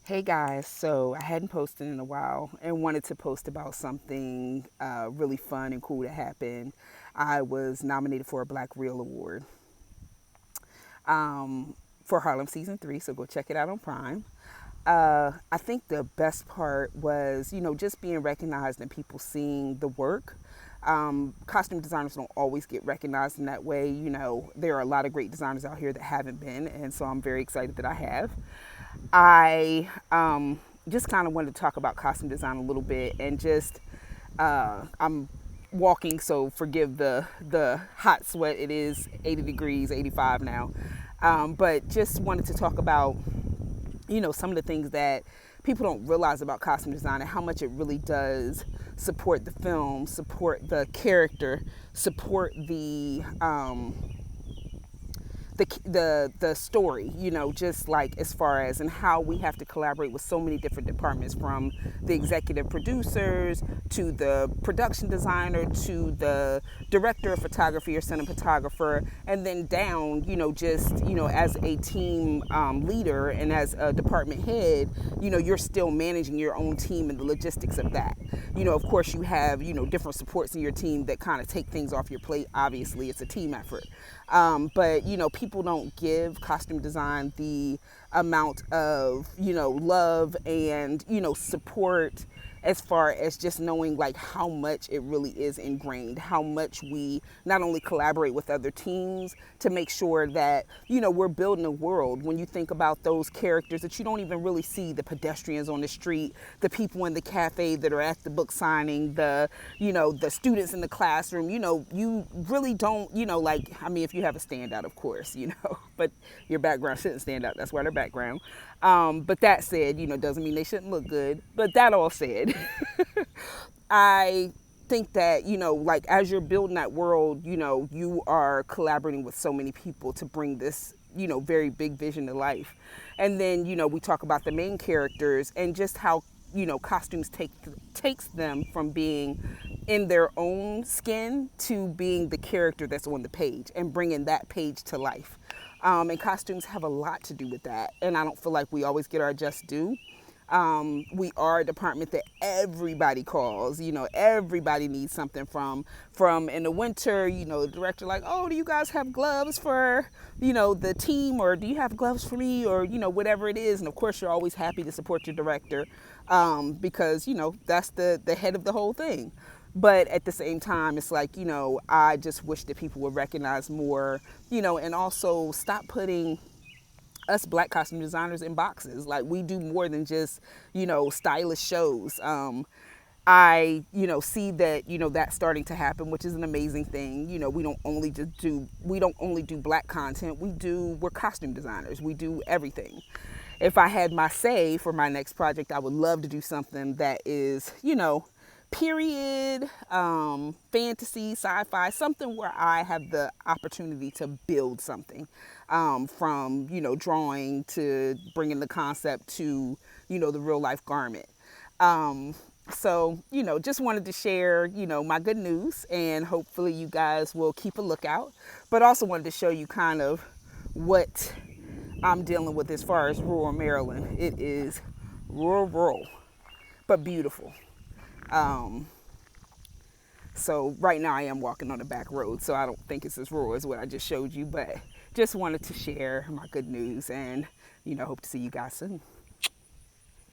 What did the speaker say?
Hey guys, so I hadn't posted in a while and wanted to post about something really fun and cool that happened. I was nominated for a Black Reel Award for Harlem Season 3, so go check it out on Prime. I think the best part was, just being recognized and people seeing the work. Costume designers don't always get recognized in that way. There are a lot of great designers out here that haven't been, and so I'm very excited that I have. I just kind of wanted to talk about costume design a little bit and just I'm walking, so forgive the hot sweat. It is 80 degrees, 85 now, but just wanted to talk about some of the things that people don't realize about costume design and how much it really does support the film, support the character, support the story, just like as far as and how we have to collaborate with so many different departments, from the executive producers to the production designer to the director of photography or cinematographer, and then down, just as a team leader and as a department head, you're still managing your own team and the logistics of that. Of course, you have different supports in your team that kind of take things off your plate. Obviously, it's a team effort. But people don't give costume design the amount of love and support, as far as just knowing like how much it really is ingrained, how much we not only collaborate with other teams to make sure that we're building a world. When you think about those characters that you don't even really see, the pedestrians on the street, the people in the cafe that are at the book signing, the students in the classroom, you really don't, like, I mean, if you have a standout, of course, but your background shouldn't stand out. That's why they're background. But that said, doesn't mean they shouldn't look good. But that all said, I think that, like as you're building that world, you are collaborating with so many people to bring this, very big vision to life. And then, we talk about the main characters and just how, costumes takes them from being in their own skin to being the character that's on the page and bringing that page to life. And costumes have a lot to do with that. And I don't feel like we always get our just due. We are a department that everybody calls. Everybody needs something from in the winter. The director like, oh, do you guys have gloves for the team, or do you have gloves for me, or whatever it is. And of course, you're always happy to support your director, because that's the head of the whole thing. But at the same time, it's like, I just wish that people would recognize more, and also stop putting us Black costume designers in boxes. Like, we do more than just, stylish shows. I see that, that's starting to happen, which is an amazing thing. We don't only do Black content. We're costume designers. We do everything. If I had my say for my next project, I would love to do something that is, period, fantasy, sci-fi, something where I have the opportunity to build something, from drawing to bringing the concept to the real life garment. So just wanted to share my good news, and hopefully you guys will keep a lookout. But also wanted to show you kind of what I'm dealing with as far as rural Maryland. It is rural, but beautiful. Um, so right now I am walking on the back road, so I don't think it's as rural as what I just showed you, but just wanted to share my good news, and hope to see you guys soon.